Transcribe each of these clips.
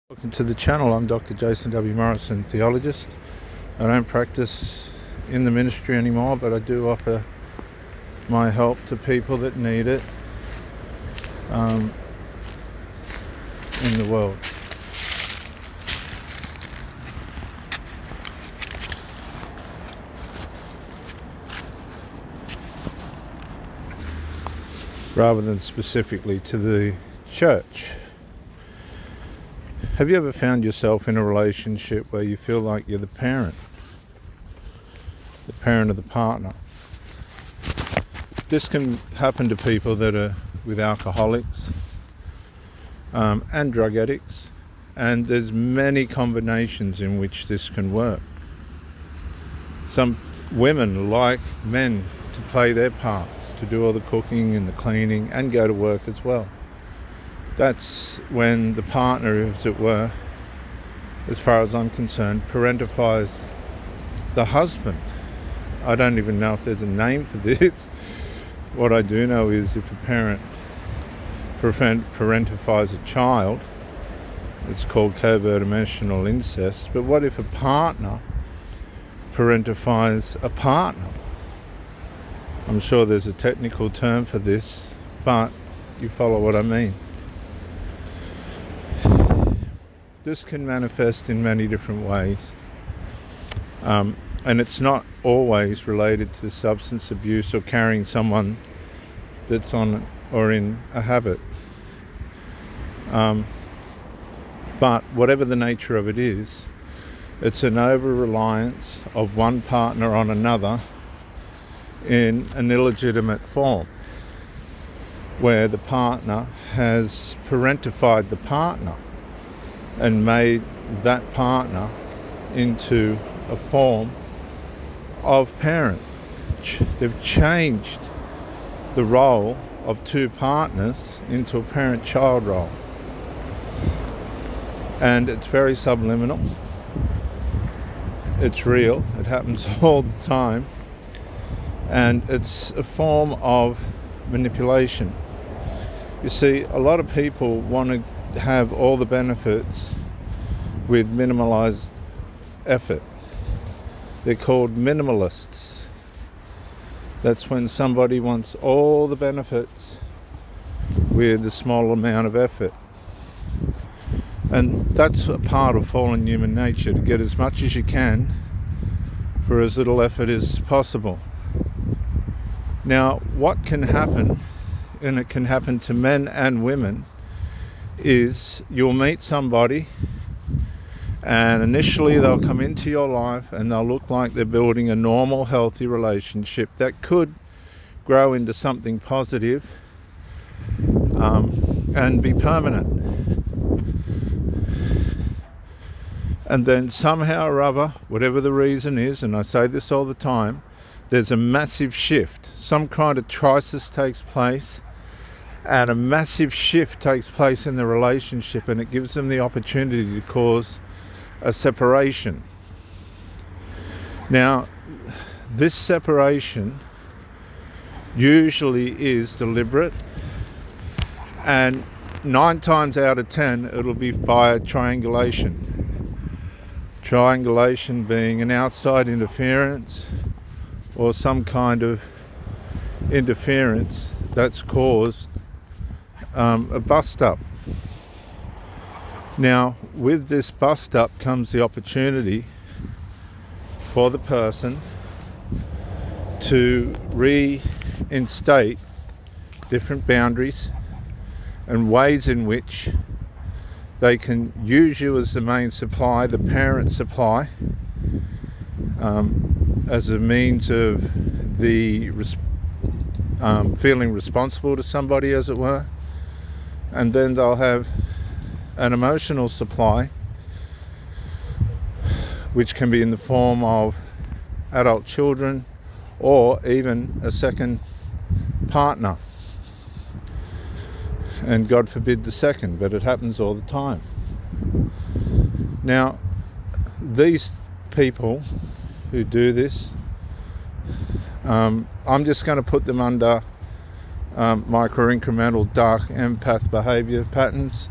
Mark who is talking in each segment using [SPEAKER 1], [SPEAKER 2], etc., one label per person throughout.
[SPEAKER 1] Welcome to the channel. I'm Dr. Jason W. Morrison, theologist. I don't practice in the ministry anymore, but I do offer my help to people that need it in the world. Rather than specifically to the church. Have you ever found yourself in a relationship where you feel like you're the parent of the partner? This can happen to people that are with alcoholics and drug addicts, and there's many combinations in which this can work. Some women like men to play their part, to do all the cooking and the cleaning and go to work as well. That's when the partner, as it were, as far as I'm concerned, parentifies the husband. I don't even know if there's a name for this. What I do know is if a parent parentifies a child, it's called covert emotional incest. But what if a partner parentifies a partner? I'm sure there's a technical term for this, but you follow what I mean. This can manifest in many different ways, and it's not always related to substance abuse or carrying someone that's on or in a habit. But whatever the nature of it is, it's an over-reliance of one partner on another in an illegitimate form, where the partner has parentified the partner and made that partner into a form of parent. They've changed the role of two partners into a parent-child role. And it's very subliminal. It's real. It happens all the time. And it's a form of manipulation. You see, a lot of people want to have all the benefits with minimalized effort. They're called minimalists. That's when somebody wants all the benefits with a small amount of effort. And that's a part of fallen human nature, to get as much as you can for as little effort as possible. Now, what can happen, and it can happen to men and women, is you'll meet somebody and initially they'll come into your life and they'll look like they're building a normal, healthy relationship that could grow into something positive and be permanent. And then somehow or other, whatever the reason is, and I say this all the time, there's a massive shift. Some kind of crisis takes place, and a massive shift takes place in the relationship, and it gives them the opportunity to cause a separation. Now, this separation usually is deliberate, and 9 times out of 10 it'll be by triangulation. Triangulation being an outside interference or some kind of interference that's caused a bust-up. Now, with this bust-up comes the opportunity for the person to reinstate different boundaries and ways in which they can use you as the main supply, the parent supply, as a means of the feeling responsible to somebody, as it were. And then they'll have an emotional supply, which can be in the form of adult children or even a second partner. And God forbid the second, but it happens all the time. Now, these people who do this, I'm just going to put them under micro-incremental dark empath behavior patterns,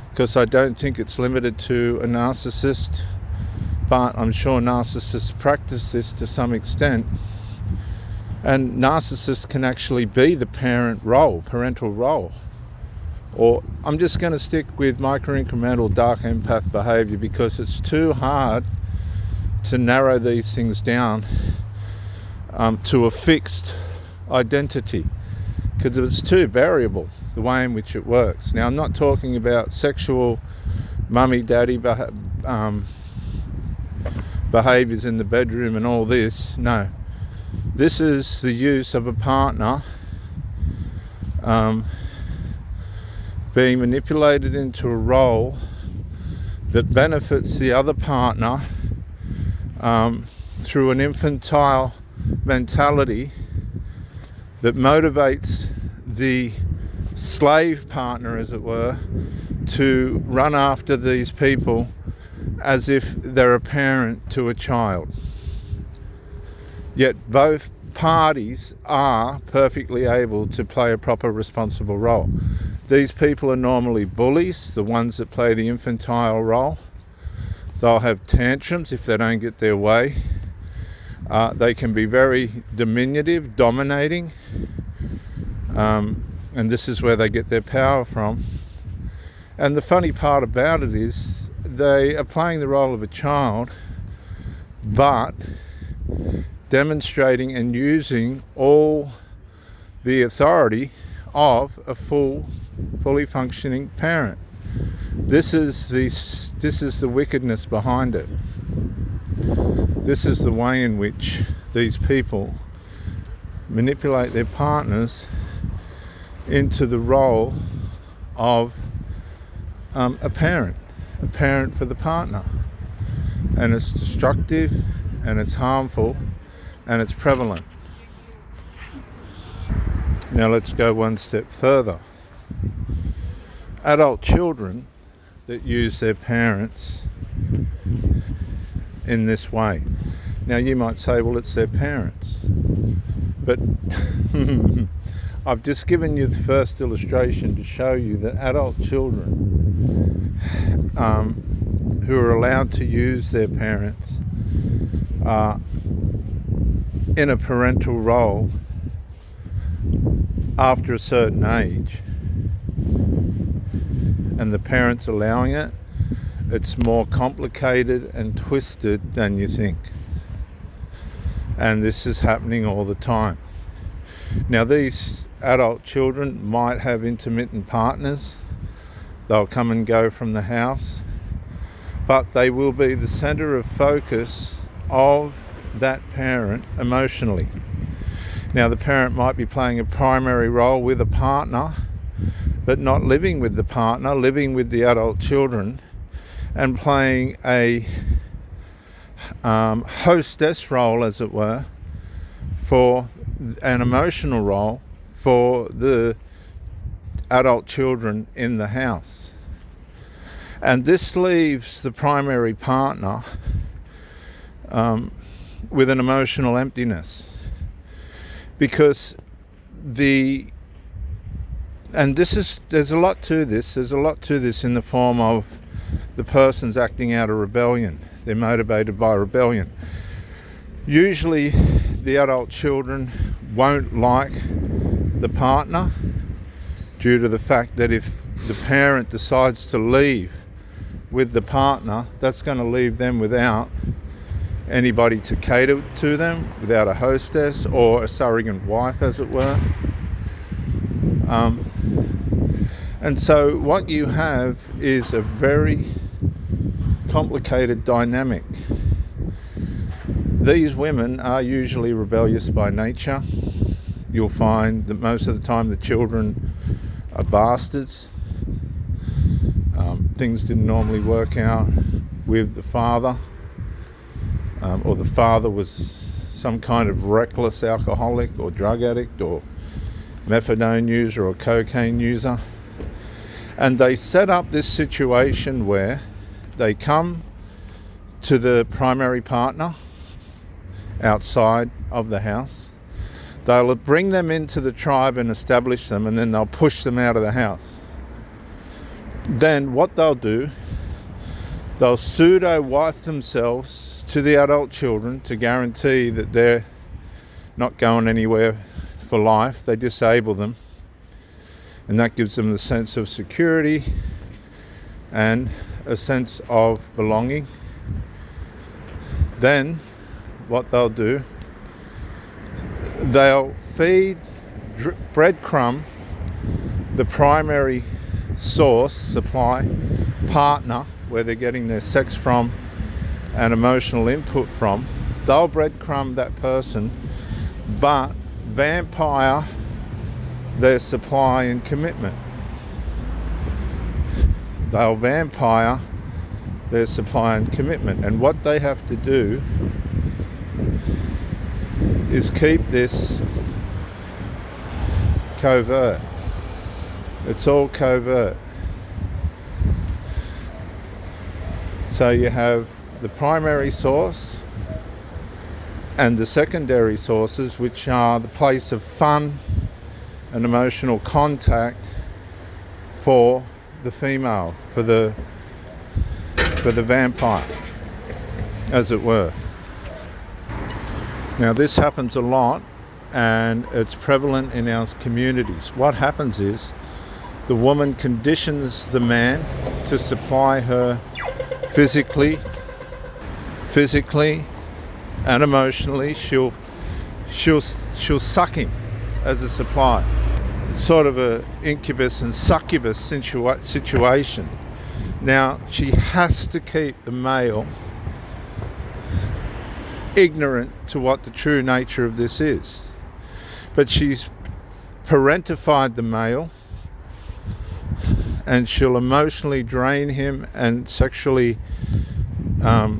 [SPEAKER 1] because I don't think it's limited to a narcissist, but I'm sure narcissists practice this to some extent. And narcissists can actually be the parental role. Or I'm just going to stick with micro-incremental dark empath behavior because it's too hard to narrow these things down to a fixed identity, because it's too variable, the way in which it works. Now, I'm not talking about sexual mummy-daddy behaviours in the bedroom and all this. No. This is the use of a partner being manipulated into a role that benefits the other partner through an infantile mentality that motivates the slave partner, as it were, to run after these people as if they're a parent to a child. Yet both parties are perfectly able to play a proper responsible role. These people are normally bullies, the ones that play the infantile role. They'll have tantrums if they don't get their way. They can be very diminutive, dominating, and this is where they get their power from. And the funny part about it is they are playing the role of a child, but demonstrating and using all the authority of a fully functioning parent. This is the wickedness behind it. This is the way in which these people manipulate their partners into the role of a parent for the partner. And it's destructive, and it's harmful, and it's prevalent. Now let's go one step further. Adult children that use their parents in this way. Now you might say, well, it's their parents. But I've just given you the first illustration to show you that adult children who are allowed to use their parents in a parental role after a certain age, and the parents allowing it, it's more complicated and twisted than you think. And this is happening all the time. Now, these adult children might have intermittent partners. They'll come and go from the house, but they will be the center of focus of that parent emotionally. Now, the parent might be playing a primary role with a partner, but not living with the partner, living with the adult children, and playing a hostess role, as it were, for an emotional role for the adult children in the house. And this leaves the primary partner with an emotional emptiness, because there's a lot to this. There's a lot to this in the form of the person's acting out of rebellion. They're motivated by rebellion. Usually the adult children won't like the partner due to the fact that if the parent decides to leave with the partner, that's going to leave them without anybody to cater to them, without a hostess or a surrogate wife, as it were. And so what you have is a very complicated dynamic. These women are usually rebellious by nature. You'll find that most of the time the children are bastards. Things didn't normally work out with the father, or the father was some kind of reckless alcoholic or drug addict or methadone user or cocaine user. And they set up this situation where they come to the primary partner outside of the house. They'll bring them into the tribe and establish them, and then they'll push them out of the house. then what they'll do, they'll pseudo-wife themselves to the adult children to guarantee that they're not going anywhere for life. They disable them, and that gives them the sense of security and a sense of belonging. Then what they'll do, they'll feed breadcrumb the primary source, supply, partner, where they're getting their sex from and emotional input from. They'll breadcrumb that person, but vampire their supply and commitment. They'll vampire their supply and commitment. And what they have to do is keep this covert. It's all covert. So you have the primary source and the secondary sources, which are the place of fun and emotional contact for the female, for the vampire, as it were. Now this happens a lot, and it's prevalent in our communities. What happens is the woman conditions the man to supply her physically and emotionally. She'll suck him as a supply. It's sort of a incubus and succubus situation. Now she has to keep the male ignorant to what the true nature of this is, but she's parentified the male, and she'll emotionally drain him and sexually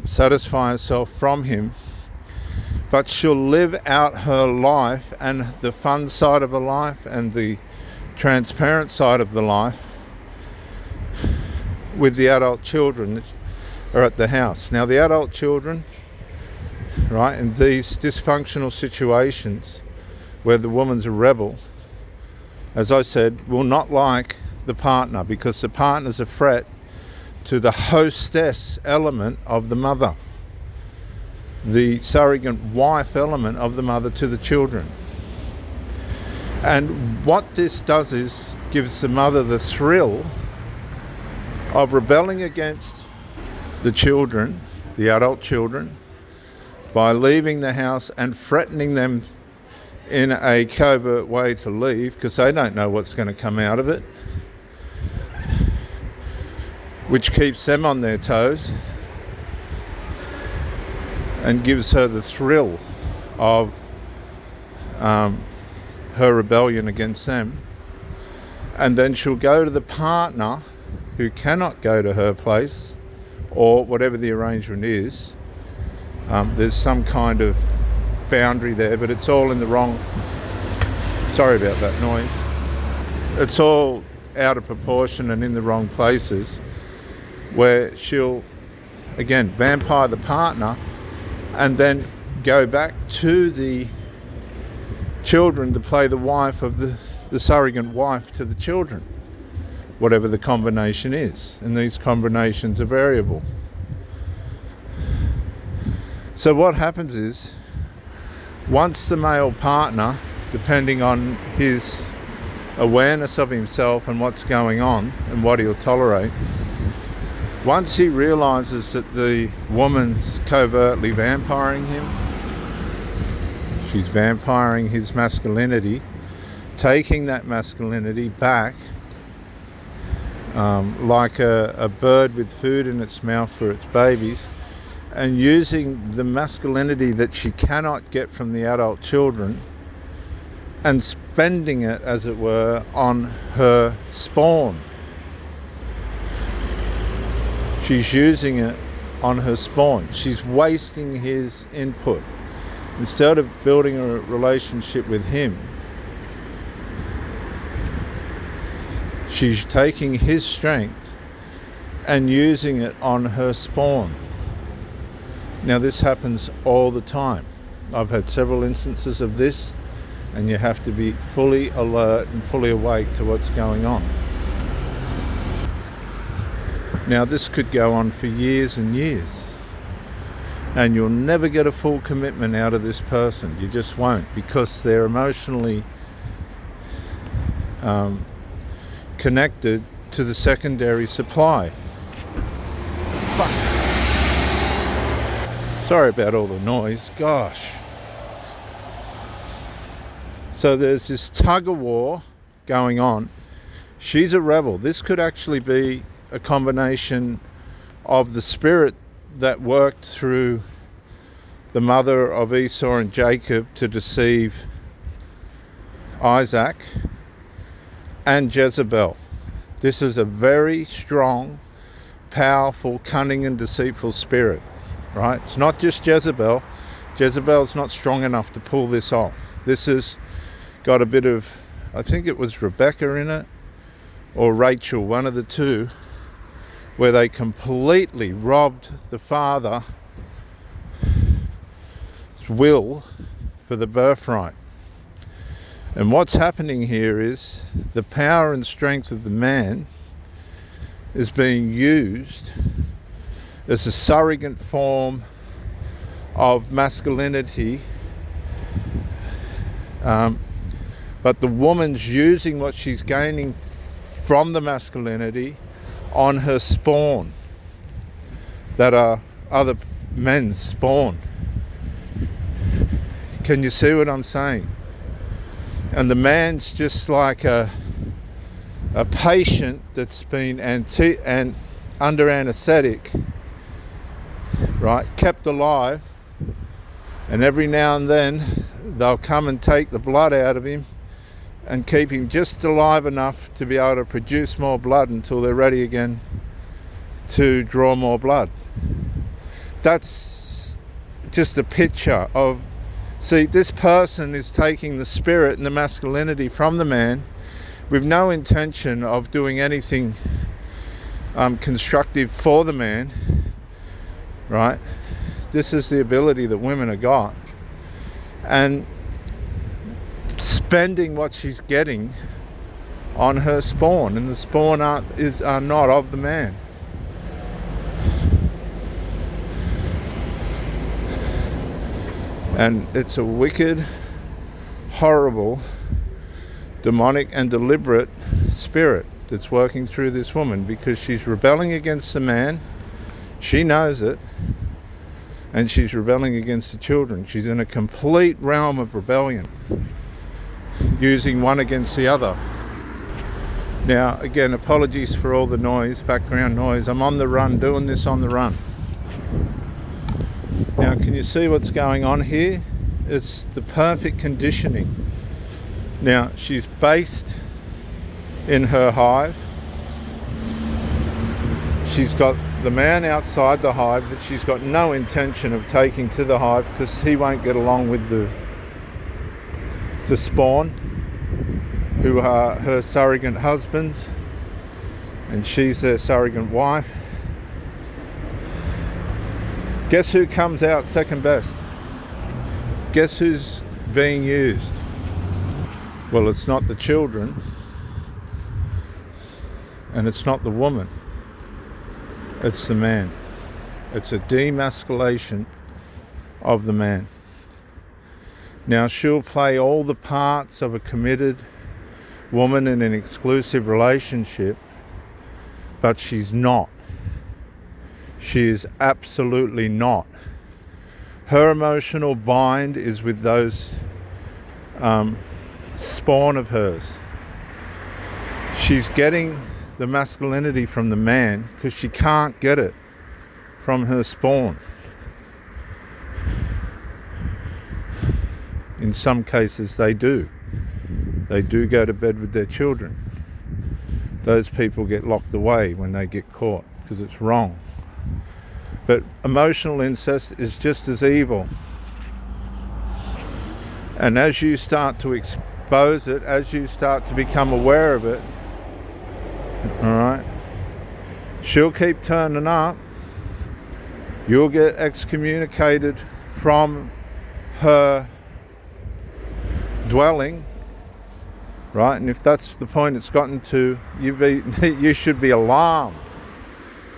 [SPEAKER 1] satisfy herself from him, but she'll live out her life and the fun side of her life and the transparent side of the life with the adult children that are at the house. Now the adult children, right, in these dysfunctional situations where the woman's a rebel, as I said, will not like the partner, because the partner's a threat to the hostess element of the mother, the surrogate wife element of the mother to the children. And what this does is gives the mother the thrill of rebelling against the children, the adult children, by leaving the house and threatening them in a covert way to leave, because they don't know what's going to come out of it, which keeps them on their toes and gives her the thrill of her rebellion against them. And then she'll go to the partner who cannot go to her place, or whatever the arrangement is. There's some kind of boundary there, but it's all in the wrong... Sorry about that noise. It's all out of proportion and in the wrong places, where she'll, again, vampire the partner and then go back to the children to play the wife of the surrogate wife to the children, whatever the combination is. And these combinations are variable. So what happens is, once the male partner, depending on his awareness of himself and what's going on and what he'll tolerate, once he realizes that the woman's covertly vampiring him, she's vampiring his masculinity, taking that masculinity back like a bird with food in its mouth for its babies, and using the masculinity that she cannot get from the adult children and spending it, as it were, on her spawn. She's using it on her spawn. She's wasting his input. Instead of building a relationship with him, she's taking his strength and using it on her spawn. Now this happens all the time. I've had several instances of this, and you have to be fully alert and fully awake to what's going on. Now this could go on for years and years, and you'll never get a full commitment out of this person. You just won't, because they're emotionally connected to the secondary supply. Fuck. Sorry about all the noise, gosh. So there's this tug of war going on. She's a rebel. This could actually be a combination of the spirit that worked through the mother of Esau and Jacob to deceive Isaac, and Jezebel. This is a very strong, powerful, cunning and deceitful spirit, right? It's not just Jezebel. Jezebel's not strong enough to pull this off. This has got a bit of, I think it was Rebecca in it, or Rachel, one of the two, where they completely robbed the father's will for the birthright. And what's happening here is the power and strength of the man is being used as a surrogate form of masculinity, but the woman's using what she's gaining from the masculinity on her spawn, that are other men's spawn. Can you see what I'm saying? And the man's just like a patient that's been under anaesthetic, right, kept alive, and every now and then they'll come and take the blood out of him and keep him just alive enough to be able to produce more blood until they're ready again to draw more blood. That's just a picture of, see, this person is taking the spirit and the masculinity from the man with no intention of doing anything constructive for the man, right? This is the ability that women have got. And spending what she's getting on her spawn, and the spawn are not of the man. And it's a wicked, horrible, demonic and deliberate spirit that's working through this woman, because she's rebelling against the man. She knows it. And she's rebelling against the children. She's in a complete realm of rebellion, using one against the other. Now, again, apologies for all the noise, background noise. I'm on the run, doing this on the run. Now, can you see what's going on here? It's the perfect conditioning. Now, she's based in her hive. She's got the man outside the hive that she's got no intention of taking to the hive, because he won't get along with the spawn, who are her surrogate husbands, and she's their surrogate wife. Guess who comes out second best? Guess who's being used? Well, it's not the children, and it's not the woman. It's the man. It's a demasculation of the man. Now, she'll play all the parts of a committed woman in an exclusive relationship, but she's not. She is absolutely not. Her emotional bind is with those spawn of hers. She's getting the masculinity from the man because she can't get it from her spawn. In some cases they do. They do go to bed with their children. Those people get locked away when they get caught because it's wrong. But emotional incest is just as evil. And as you start to expose it, as you start to become aware of it, all right, she'll keep turning up. You'll get excommunicated from her dwelling, right? And if that's the point it's gotten to, you should be alarmed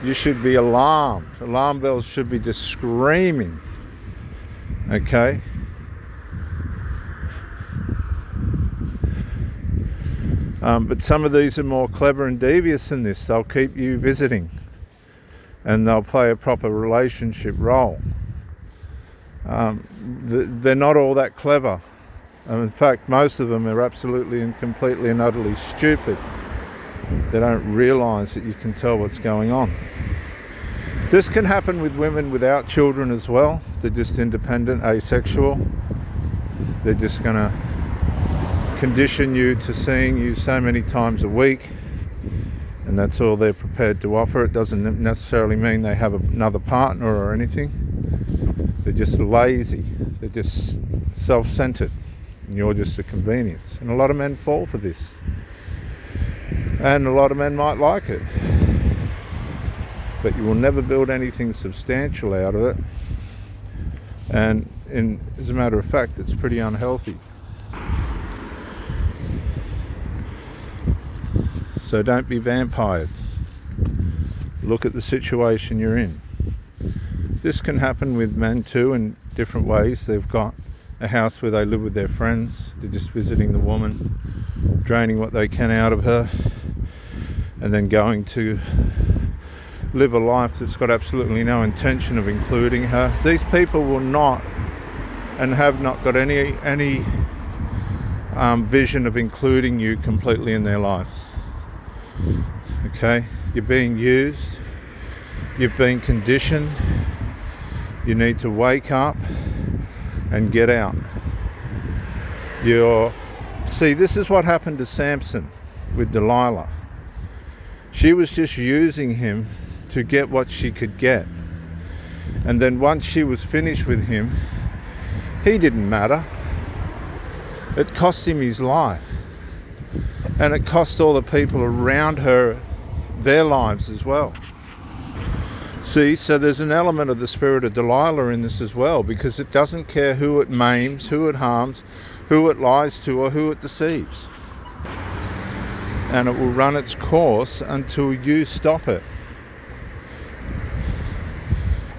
[SPEAKER 1] You should be alarmed. Alarm bells should be just screaming. Okay? But some of these are more clever and devious than this. They'll keep you visiting, and they'll play a proper relationship role. They're not all that clever. In fact, most of them are absolutely and completely and utterly stupid. They don't realise that you can tell what's going on. This can happen with women without children as well. They're just independent, asexual. They're just going to condition you to seeing you so many times a week, and that's all they're prepared to offer. It doesn't necessarily mean they have another partner or anything. They're just lazy. They're just self-centered, and you're just a convenience. And a lot of men fall for this, and a lot of men might like it, but you will never build anything substantial out of it. And as a matter of fact, it's pretty unhealthy. So don't be vampired. Look at the situation you're in. This can happen with men too in different ways. They've got a house where they live with their friends. They're just visiting the woman, draining what they can out of her, and then going to live a life that's got absolutely no intention of including her. These people will not and have not got any vision of including you completely in their lives. Okay, you're being used, you've been conditioned, you need to wake up and get out. See, this is what happened to Samson with Delilah. She was just using him to get what she could get. And then once she was finished with him, he didn't matter. It cost him his life. And it cost all the people around her their lives as well. See, so there's an element of the spirit of Delilah in this as well, because it doesn't care who it maims, who it harms, who it lies to, or who it deceives. And it will run its course until you stop it.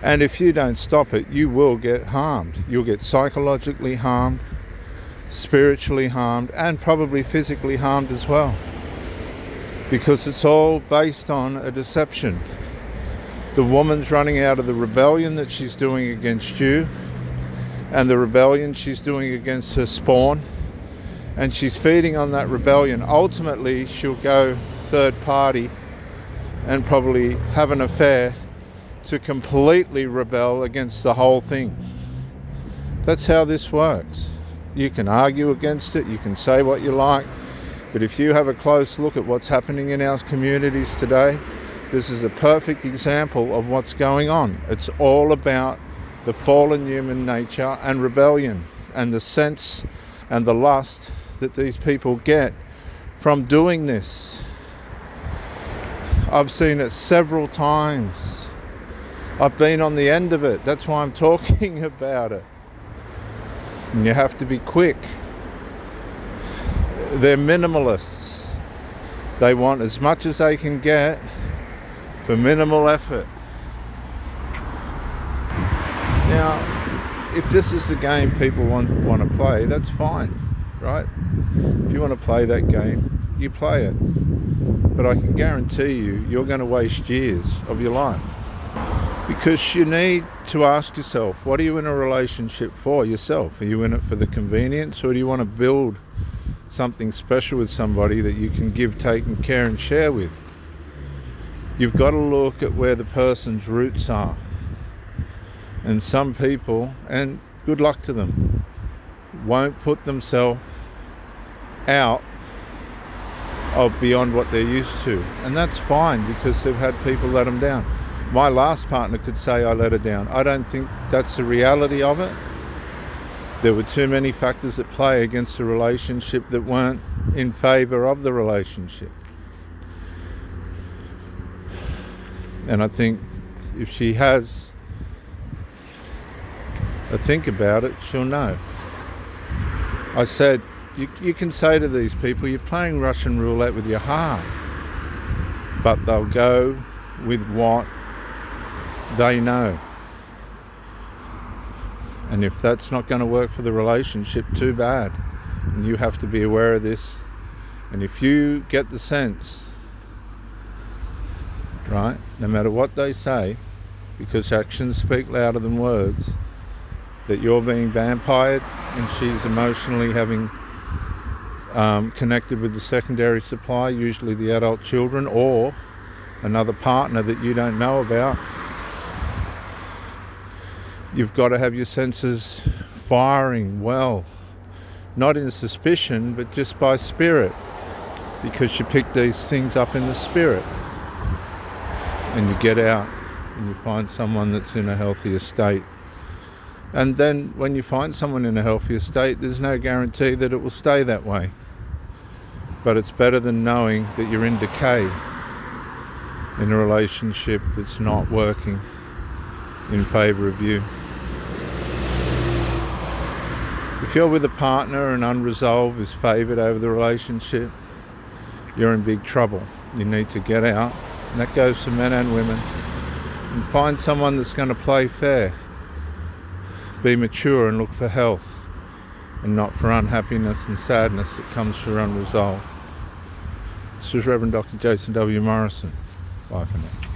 [SPEAKER 1] And if you don't stop it, you will get harmed. You'll get psychologically harmed, spiritually harmed, and probably physically harmed as well, because it's all based on a deception. The woman's running out of the rebellion that she's doing against you, and the rebellion she's doing against her spawn, and she's feeding on that rebellion. Ultimately, she'll go third party and probably have an affair to completely rebel against the whole thing. That's how this works. You can argue against it, you can say what you like, but if you have a close look at what's happening in our communities today, this is a perfect example of what's going on. It's all about the fallen human nature and rebellion, and the sense and the lust that these people get from doing this. I've seen it several times. I've been on the end of it. That's why I'm talking about it. And you have to be quick. They're minimalists. They want as much as they can get for minimal effort. Now, if this is the game people want to play, that's fine, right? If you want to play that game, you play it. But I can guarantee you, you're going to waste years of your life. Because you need to ask yourself, what are you in a relationship for yourself? Are you in it for the convenience, or do you want to build something special with somebody that you can give, take and care and share with? You've got to look at where the person's roots are. And some people, and good luck to them, won't put themselves out of beyond what they're used to. And that's fine, because they've had people let them down. My last partner could say I let her down. I don't think that's the reality of it. There were too many factors at play against a relationship that weren't in favour of the relationship. And I think if she has a think about it, she'll know. I said, you can say to these people, you're playing Russian roulette with your heart. But they'll go with what they know. And if that's not going to work for the relationship, too bad. And you have to be aware of this. And if you get the sense, right, no matter what they say, because actions speak louder than words, that you're being vampired and she's emotionally having connected with the secondary supply, usually the adult children or another partner that you don't know about, you've got to have your senses firing well, not in suspicion, but just by spirit, because you pick these things up in the spirit. And you get out and you find someone that's in a healthier state. And then when you find someone in a healthier state, there's no guarantee that it will stay that way. But it's better than knowing that you're in decay in a relationship that's not working in favour of you. If you're with a partner and unresolved is favoured over the relationship, you're in big trouble. You need to get out, and that goes for men and women, and find someone that's going to play fair. Be mature and look for health, and not for unhappiness and sadness that comes through unresolved. This is Reverend Dr. Jason W. Morrison. Bye for now.